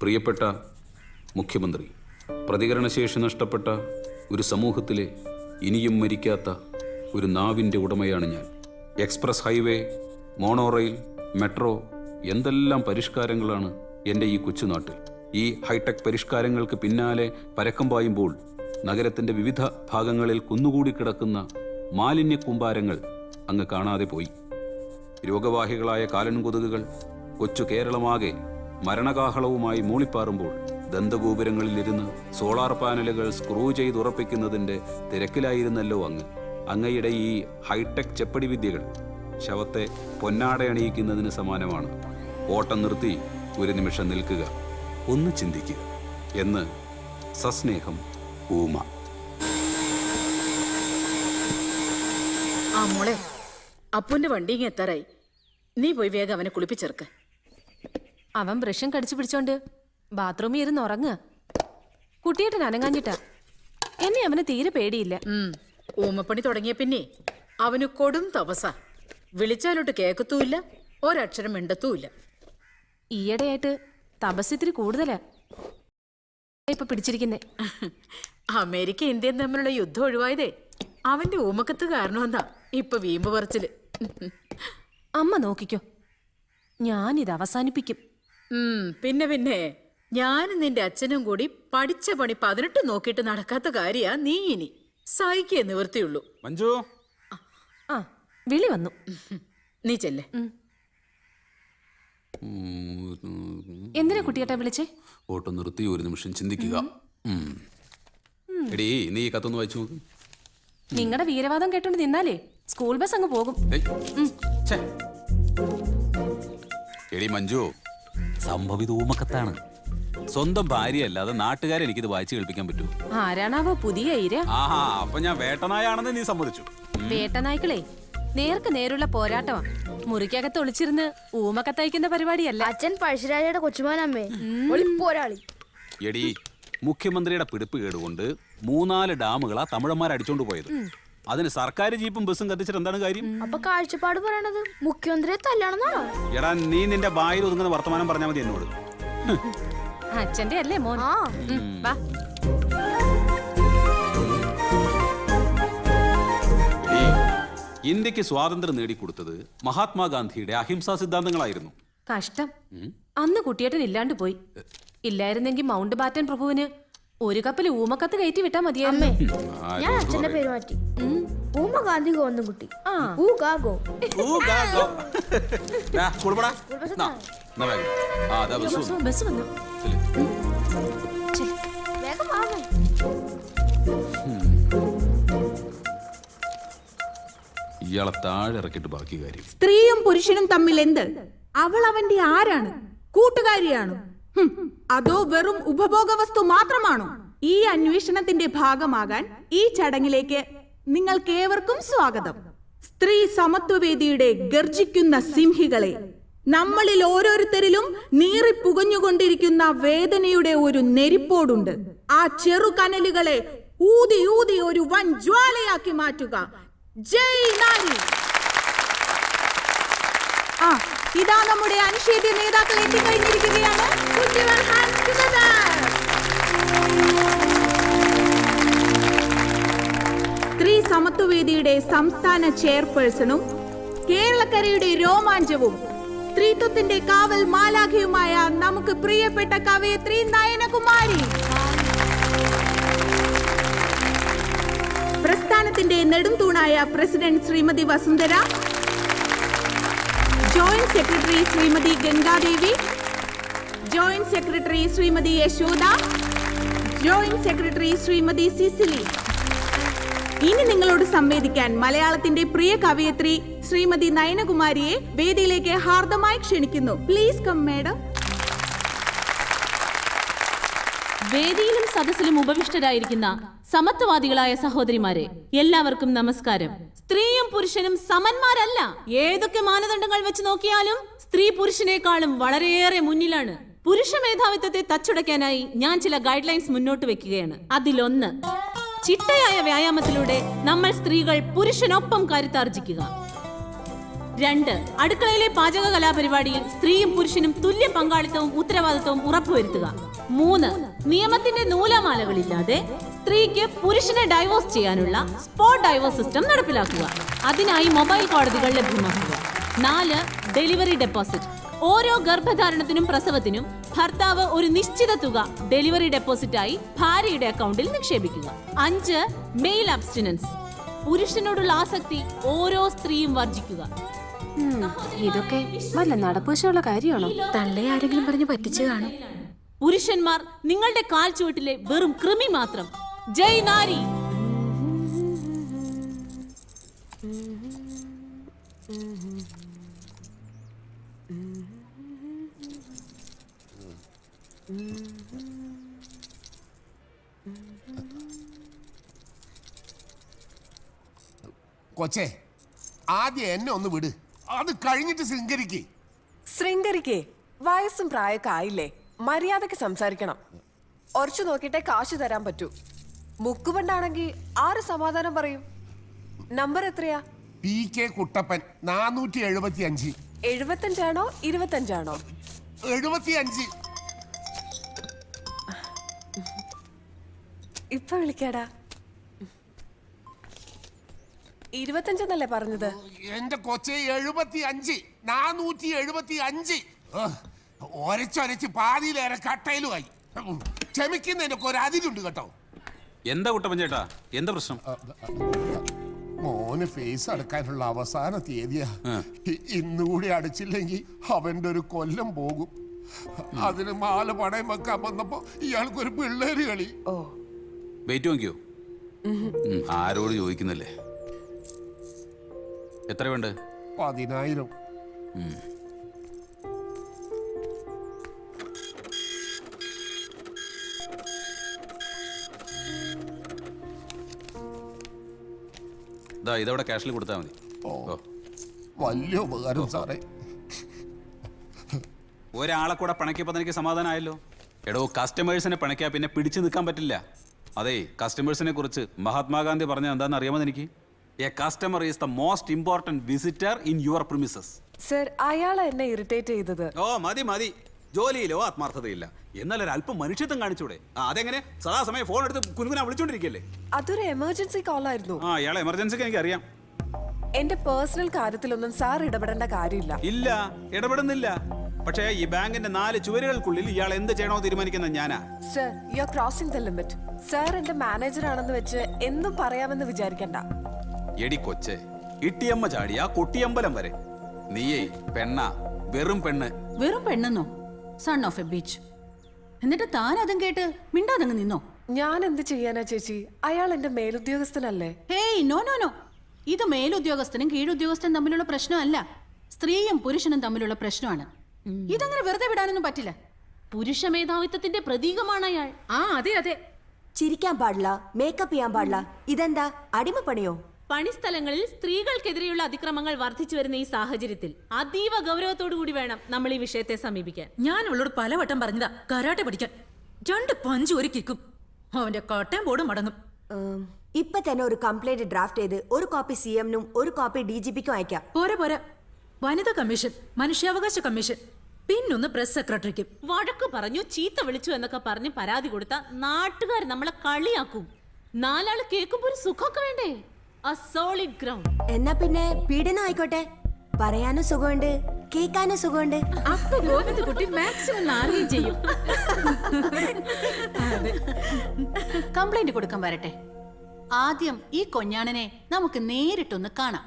പ്രിയപ്പെട്ട മുഖ്യമന്ത്രി, പ്രതികരണശേഷി നഷ്ടപ്പെട്ട ഒരു സമൂഹത്തിലെ ഇനിയും മരിക്കാത്ത ഒരു നാവിൻ്റെ ഉടമയാണ് ഞാൻ. എക്സ്പ്രസ് ഹൈവേ, മോണോറെയിൽ, മെട്രോ എന്തെല്ലാം പരിഷ്കാരങ്ങളാണ് എൻ്റെ ഈ കൊച്ചുനാട്ടിൽ. ഈ ഹൈടെക് പരിഷ്കാരങ്ങൾക്ക് പിന്നാലെ പരക്കം പായുമ്പോൾ നഗരത്തിൻ്റെ വിവിധ ഭാഗങ്ങളിൽ കുന്നുകൂടി കിടക്കുന്ന മാലിന്യ കൂമ്പാരങ്ങൾ അങ്ങ് കാണാതെ പോയി. രോഗവാഹികളായ കാലൻകൊതുകുകൾ കൊച്ചു കേരളമാകെ മരണകാഹളവുമായി മൂളിപ്പാറുമ്പോൾ ദന്തഗോപുരങ്ങളിലിരുന്ന് സോളാർ പാനലുകൾ സ്ക്രൂ ചെയ്തുറപ്പിക്കുന്നതിൻ്റെ തിരക്കിലായിരുന്നല്ലോ അങ്ങയുടെ ഈ ഹൈടെക് ചെപ്പടി വിദ്യകൾ ശവത്തെ പൊന്നാടയണിയിക്കുന്നതിന് സമാനമാണ്. ഓട്ടം നിർത്തി ഒരു നിമിഷം നിൽക്കുക, ഒന്ന് ചിന്തിക്കുക എന്ന് സസ്നേഹം ഊമ. ആ മോളെ, അപ്പുന്റെ വണ്ടി ഇങ്ങ് എത്താറായി. നീ പോയി വേഗം അവനെ കുളിപ്പിച്ചേർക്ക്. അവൻ ബ്രഷും കടിച്ചു പിടിച്ചോണ്ട് ബാത്റൂമിൽ ഇരുന്ന് ഉറങ്ങുക. കുട്ടിയേട്ടൻ അനങ്ങാഞ്ഞിട്ടാ. എന്നെ അവന് തീരെ പേടിയില്ല. ഊമപ്പണി തുടങ്ങിയ പിന്നെ അവന് കൊടും തപസ. വിളിച്ചാലോട്ട് കേക്കത്തുമില്ല, ഒരക്ഷരം മിണ്ടത്തുമില്ല. ഈയിടെയായിട്ട് തപസ്സിത്തിരി കൂടുതലാ ഇപ്പൊ പിടിച്ചിരിക്കുന്നേ. അമേരിക്ക ഇന്ത്യയും തമ്മിലുള്ള യുദ്ധം ഒഴിവായതേ അവന്റെ ഊമക്കത്ത് കാരണമെന്നാ ഇപ്പൊ വീമ്പ് പറച്ചില്. അമ്മ നോക്കിക്കോ, ഞാനിത് അവസാനിപ്പിക്കും. പിന്നെ ഞാനും നിന്റെ അച്ഛനും കൂടി പഠിച്ച പണി 18 നോക്കിയിട്ട് നടക്കാത്ത കാര്യാ നീ ഇനി സഹിക്കേ നിവൃത്തിയുള്ളൂ. മഞ്ജു, ആ വിളി വന്നു. നീ ചെല്ലേ. എന്തിനാ കുട്ടിയേട്ടാ വിളിച്ചേ? ഓട്ടം നിർത്തി ഒരു നിമിഷം ചിന്തിക്കുക. എടീ, നീ ഈ കത്തൊന്ന് വായിച്ചു നോക്ക്. നിങ്ങളുടെ വീരവാദം കേട്ടോണ്ട് നിന്നാലേ സ്കൂൾ ബസ് അങ്ങ് പോകും. എടി മഞ്ജു, സംഭവിത ഊമക്കത്താണ്. സ്വന്തം ഭാര്യ അല്ലാതെ നാട്ടുകാരെ എനിക്കിത് വായിച്ചു കേൾപ്പിക്കാൻ പറ്റൂ? ആരാണാവോ പുതിയ ഇര? ആഹാ, അപ്പൊ ഞാൻ വേട്ടനായാണെന്ന് നീ സമ്മതിച്ചു. വേട്ടനായ്ക്കളെ നേർക്ക് നേരുള്ള പോരാട്ടമാ. മുറിക്കകത്ത് ഒളിച്ചിരുന്ന് ഊമക്കത്തയക്കുന്ന പരിപാടിയല്ല. അച്ഛൻ പഴശ്ശിരാജയുടെ കൊച്ചുമാനമ്മേ, പോരാളി. എടി, മുഖ്യമന്ത്രിയുടെ പിടിപ്പ് കേടുകൊണ്ട് 3-4 ഡാമുകളാ തമിഴന്മാർ അടിച്ചോണ്ട് പോയത്. അതിന് സർക്കാർ ജീപ്പും ബസ്സും കത്തിച്ചിട്ട് എന്താണ് കാര്യം? അപ്പൊ കാഴ്ചപ്പാട് പറയണത് മുഖ്യമന്ത്രിയെ തല്ലാണെന്നാണോ? എടാ, നീ നിന്റെ വായിൽ ഒതുങ്ങുന്ന വർത്തമാനം പറഞ്ഞാൽ മതി എന്നോട്. അച്ഛന്റെ അല്ലേ മോൻ? വാ. ഇന്ത്യക്ക് സ്വാതന്ത്ര്യം നേടിക്കൊടുത്തത് മഹാത്മാഗാന്ധിയുടെ അഹിംസാ സിദ്ധാന്തങ്ങളായിരുന്നു. കഷ്ടം, അന്ന് കുട്ടിയേട്ടൻ ഇല്ലാണ്ട് പോയി. ഇല്ലായിരുന്നെങ്കിൽ മൗണ്ട് ബാറ്റൻ പ്രഭുവിന് ഒരു കപ്പൽ ഊമക്കത്ത് കയറ്റി വിട്ടാ മതിയായിരുന്നേ. ഞാൻ അച്ഛന്റെ പേര് മാറ്റി. ഊമ ഗാന്ധി ഗോവന്ദൻ കുട്ടി. ബസ് വന്നു. ഇയാളെ താഴെ ഇറക്കിട്ട് ബാക്കി കാര്യം. സ്ത്രീയും പുരുഷനും തമ്മിൽ എന്ത്? അവൾ അവന്റെ ആരാണ്? കൂട്ടുകാരിയാണോ? അതോ വെറും ഉപഭോഗ വസ്തു മാത്രമാണോ? ഈ അന്വേഷണത്തിന്റെ ഭാഗമാകാൻ ഈ ചടങ്ങിലേക്ക് നിങ്ങൾക്കേവർക്കും സ്വാഗതം. സ്ത്രീ സമത്വവേദിയുടെ ഗർജിക്കുന്ന സിംഹികളെ, നമ്മളിൽ ഓരോരുത്തരിലും നീറിപ്പുകഞ്ഞുകൊണ്ടിരിക്കുന്ന വേദനയുടെ ഒരു നെരിപ്പോടുണ്ട്. ആ ചെറുകനലുകളെ ഊതി ഊതി ഒരു വൻ ജ്വാലയാക്കി മാറ്റുക. ജയ് നാരി! ഇതാ നമ്മുടെ അനിഷേധ്യ നേതാക്കൾ എത്തിക്കഴിഞ്ഞിരിക്കുകയാണ്. സ്ത്രീ സമത്വവേദിയുടെ സംസ്ഥാന ചെയർപേഴ്സണും കേരളക്കരയുടെ രോമാഞ്ചവും സ്ത്രീത്വത്തിന്റെ കാവൽ മാലാഖയുമായ നമുക്ക് പ്രിയപ്പെട്ട കവയിത്രി നയനകുമാരി, പ്രസ്ഥാനത്തിന്റെ നെടുംതൂണായ president Shrimati Vasundhara, joint secretary Shrimati Gangadevi, joint secretary Shrimati Yashoda, joint secretary Shrimati Cicily. ഇനി നിങ്ങളോട് സംവേദിക്കാൻ മലയാളത്തിന്റെ പ്രിയ കവയിത്രി ശ്രീമതി നയനകുമാരിയെ വേദിയിലേക്ക് ഹാർദമായി ക്ഷണിക്കുന്നു. Please come madam. വേദിയിലും സദസ്സിലും ഉപവിഷ്ടരായിരിക്കുന്ന സമത്വവാദികളായ സഹോദരിമാരെ, എല്ലാവർക്കും നമസ്കാരം. സ്ത്രീയും പുരുഷനും സമന്മാരല്ല. ഏതൊക്കെ മാനദണ്ഡങ്ങൾ വെച്ച് നോക്കിയാലും സ്ത്രീ പുരുഷനേക്കാളും വളരെയേറെ മുന്നിലാണ്. പുരുഷ മേധാവിത്വത്തെ തച്ചുടയ്ക്കാനായി ഞാൻ ചില ഗൈഡ് ലൈൻസ് മുന്നോട്ട് വെക്കുകയാണ്. അതിലൊന്ന്, ചിട്ടയായ വ്യായാമത്തിലൂടെ നമ്മൾ സ്ത്രീകൾ പുരുഷനൊപ്പം കരുത്താർജിക്കുക. 2. അടുക്കളയിലെ പാചക കലാപരിപാടിയിൽ സ്ത്രീയും പുരുഷനും തുല്യ പങ്കാളിത്തവും ഉത്തരവാദിത്തവും ഉറപ്പുവരുത്തുക. 3. നിയമത്തിന്റെ നൂലാമാലകളില്ലാതെ സ്ത്രീക്ക് പുരുഷനെ ഡൈവോഴ്സ് ചെയ്യാനുള്ള സ്പോട്ട് ഡൈവോഴ്സ് സിസ്റ്റം നടപ്പിലാക്കുക. അതിനായി മൊബൈൽ കോടതികൾ ലഭ്യമാക്കുക. 4. Delivery deposit. ഓരോ ഗർഭധാരണത്തിനും പ്രസവത്തിനും ഭർത്താവ് ഒരു നിശ്ചിത തുക ഡെലിവറി ഡെപ്പോസിറ്റായി ഭാര്യയുടെ അക്കൗണ്ടിൽ നിക്ഷേപിക്കുക. 5. Mail abstinence. പുരുഷനോടുള്ള ആസക്തി ഓരോ സ്ത്രീയും വർജിക്കുക. ഇതൊക്കെ വല്ല നടപ്പുവശമുള്ള കാര്യമാണോ? തള്ളയെ ആരെങ്കിലും പറഞ്ഞ് പറ്റിച്ചു കാണും. പുരുഷന്മാർ നിങ്ങളുടെ കാൽ ചുവട്ടിലെ വെറും കൃമി മാത്രം. ജയ് നാരി. കൊച്ചേ, ആദ്യം എന്നെ ഒന്ന് വിട്, അത് കഴിഞ്ഞിട്ട് ശൃംഗരിക്ക്. ശൃംഗരിക്കേ വയസ്സും പ്രായമൊക്കെ ആയില്ലേ, മര്യാദക്ക് സംസാരിക്കണം. ഉറച്ചു നോക്കിയിട്ടേ കാശ് തരാൻ പറ്റൂ. മുക്കുപണ്ടാണെങ്കിൽ ആര് സമാധാനം പറയും? നമ്പർ എത്രയാ? PK കുട്ടപ്പൻ 475. 75 25? 75. ഇപ്പൊ വിളിക്കാടാ. 25 പറഞ്ഞത്? എന്റെ കൊച്ചെ 75. 475. ഒരച്ചൊരച്ച് പാതിയിലേറെ കട്ടയിലുമായി. ക്ഷമിക്കുന്നതിനൊക്കെ ഒരു അതിരുണ്ട് കേട്ടോ. എന്താ കുട്ടപ്പൻ ചേട്ടാ, എന്താ പ്രശ്നം? മോന് ഫേസ് അടക്കാനുള്ള അവസാന തീയതിയാ. ഇന്നുകൂടി അടച്ചില്ലെങ്കിൽ അവന്റെ ഒരു കൊല്ലം പോകും. അതിന് മാല പണയം വെക്കാൻ വന്നപ്പോ ഇയാൾക്കൊരു പിള്ളേര് കളി. ഓ, വെയിറ്റ് നോക്കിയോ? ആരോട് ചോദിക്കുന്നല്ലേ? എത്ര വേണ്ട? 10,000. ഇതവിടെ ക്യാഷിൽ കൊടുത്താൽ മതി. ഓ, വലിയ ഉപകാരം സാറേ. ഒരാളെ കൂടെ പണക്കിയപ്പോൾ എനിക്ക് സമാധാനമായല്ലോ. എടോ, കസ്റ്റമേഴ്സിനെ പണക്കിയാൽ പിന്നെ പിടിച്ചു നിൽക്കാൻ പറ്റില്ല. അതെ, കസ്റ്റമേഴ്സിനെ കുറിച്ച് മഹാത്മാഗാന്ധി പറഞ്ഞ എന്താണെന്ന് അറിയാമോ എനിക്ക്? A customer is the most important visitor in your premises. Sir, അയാളെ എന്നെ ഇറിറ്റേറ്റ് ചെയ്തത്. ഓ മതി മതി, ജോലിയിലോ ആത്മാർത്ഥതയില്ല, എന്നാലും അല്പം മനുഷ്യത്വം കാണിച്ചൂടെ? അതെങ്ങനെ സദാസമയം ഫോൺ എടുത്ത് കുനുകുനാ വിളിച്ചോണ്ടിരിക്കല്ലേ? അതൊരു എമർജൻസി കോൾ ആയിരുന്നു. ആ, ഇയാളെ എമർജൻസിക്ക് എനിക്ക് അറിയാം. എന്റെ പേഴ്സണൽ കാര്യത്തിലൊന്നും സാർ ഇടപെടേണ്ട കാര്യമില്ല. ഇല്ല, ഇടപെടുന്നില്ല. പക്ഷേ ഈ ബാങ്കിന്റെ 4 ചുവരുകൾക്കുള്ളിൽ ഇയാൾ എന്ത് ചെയ്യണോ തീരുമാനിക്കുന്നത് ഞാനാ. Sir, you are crossing the limit. Sir എന്റെ മാനേജർ ആണെന്ന് വെച്ച് എന്തും പറയാമെന്ന് വിചാരിക്കണ്ട. എടി കൊച്ചെ, ഇട്ടിയമ്മ ചാടിയ കൊട്ടിയമ്പലം വരെ. നീയേ പെണ്ണ, വെറും പെണ്ണ്. വെറും പെണ്ണെന്നോ? Son of a bitch. എന്നിട്ട് താൻ അതും കേട്ട് മിണ്ടാതങ്ങ് നിന്നോ? ഞാൻ എന്ത് ചെയ്യാനാ ചേച്ചി? അയാൾ എന്റെ മേലുദ്യോഗസ്ഥനല്ലേ? Hey, no no no. ഇത് മേലുദ്യോഗസ്ഥനും കീഴുദ്യോഗസ്ഥനും തമ്മിലുള്ള പ്രശ്നമല്ല, സ്ത്രീയും പുരുഷനും തമ്മിലുള്ള പ്രശ്നമാണ്. ഇതങ്ങനെ വെറുതെ വിടാനൊന്നും പറ്റില്ല. പുരുഷ മേധാവിത്വത്തിന്റെ പ്രതീകമാണ് അയാൾ. ആ അതെ അതെ. ചിരിക്കാൻ പാടില്ല, മേക്കപ്പ് ചെയ്യാൻ പാടില്ല. ഇതെന്താ അടിമപ്പണിയോ? പണിസ്ഥലങ്ങളിൽ സ്ത്രീകൾക്കെതിരെയുള്ള അതിക്രമങ്ങൾ വർദ്ധിച്ചു വരുന്ന ഈ സാഹചര്യത്തിൽ അതീവ ഗൗരവത്തോടു കൂടി വേണം നമ്മൾ ഈ വിഷയത്തെ സമീപിക്കാൻ. ഞാൻ അവളോട് പലവട്ടം പറഞ്ഞതാ കരാട്ടെ പഠിക്കാൻ. 2 പഞ്ച് ഒരു കിക്കും. അവന്റെ കോട്ടയം ബോർഡ് മടങ്ങും. ഇപ്പൊ തന്നെ ഒരു കംപ്ലൈന്റ് ഡ്രാഫ്റ്റ് ചെയ്ത് ഒരു കോപ്പി CM-നും ഒരു കോപ്പി DGP-ക്കും അയക്കാം. പോരാ പോരാ, വനിതാ കമ്മീഷൻ, മനുഷ്യാവകാശ കമ്മീഷൻ, പിന്നൊന്ന് പ്രസ് സെക്രട്ടറിക്കും. വഴക്ക് പറഞ്ഞു, ചീത്ത വിളിച്ചു എന്നൊക്കെ പറഞ്ഞ് പരാതി കൊടുത്ത നാട്ടുകാർ നമ്മളെ കളിയാക്കും. 4 ആള് കേൾക്കുമ്പോ ഒരു സുഖമൊക്കെ വേണ്ടേ? A solid ground. എന്നാ പിന്നെ പീഡനം ആയിക്കോട്ടെ. പറയാനും സുഖമുണ്ട്, കേൾക്കാനും സുഖമുണ്ട്. അപ്പൊ ഗോവിന്ദകുട്ടി മാക്സിമം നാറുകയും ചെയ്യും. കംപ്ലൈന്റ് കൊടുക്കാൻ വരട്ടെ. ആദ്യം ഈ കൊഞ്ഞാണനെ നമുക്ക് നേരിട്ടൊന്ന് കാണാം,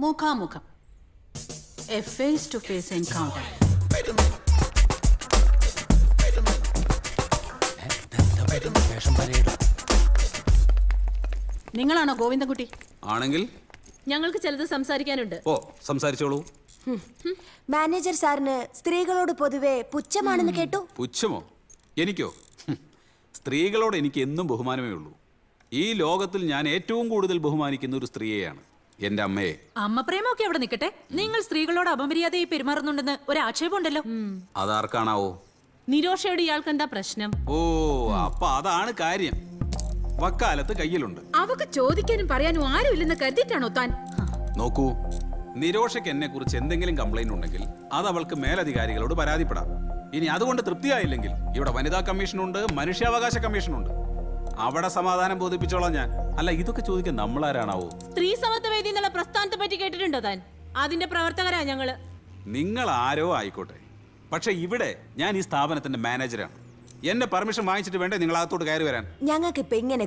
മുഖാമുഖം. A face to face encounter. നിങ്ങളാണോ ഗോവിന്ദൻകുട്ടി? ആണെങ്കിൽ ഞങ്ങൾക്ക് ചിലത് സംസാരിക്കാനുണ്ട്. ഓ, സംസാരിച്ചോളൂ. മാനേജർ സാറിന് സ്ത്രീകളോട് പൊതുവെ പുച്ഛമാണെന്ന് കേട്ടു. പുച്ഛമോ? എനിക്കോ? സ്ത്രീകളോട് എനിക്ക് എന്നും ബഹുമാനമേ ഉള്ളൂ. ഈ ലോകത്തിൽ ഞാൻ ഏറ്റവും കൂടുതൽ ബഹുമാനിക്കുന്ന ഒരു സ്ത്രീയെയാണ്, എന്റെ അമ്മയെ. അമ്മ പ്രേമൊക്കെ അവിടെ നിൽക്കട്ടെ, നിങ്ങൾ സ്ത്രീകളോട് അപമര്യാദയായി പെരുമാറുന്നുണ്ടെന്ന് ഒരു ആക്ഷേപമുണ്ടല്ലോ. അതാർക്കാണാവോ? നിരോഷയോട് ഇയാൾക്ക് എന്താ പ്രശ്നം? ഓ, അപ്പൊ അതാണ് കാര്യം. വക്കാലത്ത് കയ്യിലുണ്ട്. അവക്ക് ചോദിക്കാനും പറയാനും ആരും ഇല്ലെന്ന് കരുതിയിട്ടാണോ താൻ? നോക്കൂ, നിരോഷയ്ക്ക് എന്നെ കുറിച്ച് എന്തെങ്കിലും കംപ്ലൈന്റ് ഉണ്ടെങ്കിൽ അത് അവൾക്ക് മേലധികാരികളോട് പരാതിപ്പെടാം. ഇനി അതുകൊണ്ട് തൃപ്തിയായില്ലെങ്കിൽ ഇവിടെ വനിതാ കമ്മീഷനുണ്ട്, മനുഷ്യാവകാശ കമ്മീഷനുണ്ട്. അവിടെ സമാധാനം ബോധിപ്പിച്ചോളാം ഞാൻ. അല്ല, ഇതൊക്കെ ചോദിക്കാൻ നമ്മളാരാണാവോ? സ്ത്രീ സമത്വ വേദി എന്നുള്ള പ്രസ്ഥാനത്തെ പറ്റി കേട്ടിട്ടുണ്ടോ താൻ? അതിന്റെ പ്രവർത്തകരാ ഞങ്ങള്. നിങ്ങൾ ആരോ ആയിക്കോട്ടെ, പക്ഷെ ഇവിടെ ഞാൻ ഈ സ്ഥാപനത്തിന്റെ മാനേജരാണ്. എന്റെ പെർമിഷൻ വാങ്ങിച്ചിട്ട് വേണ്ടേ നിങ്ങൾ അകത്തോട്ട് കയറി വരാൻ? ഞങ്ങൾക്ക് ഇപ്പൊ ഇങ്ങനെ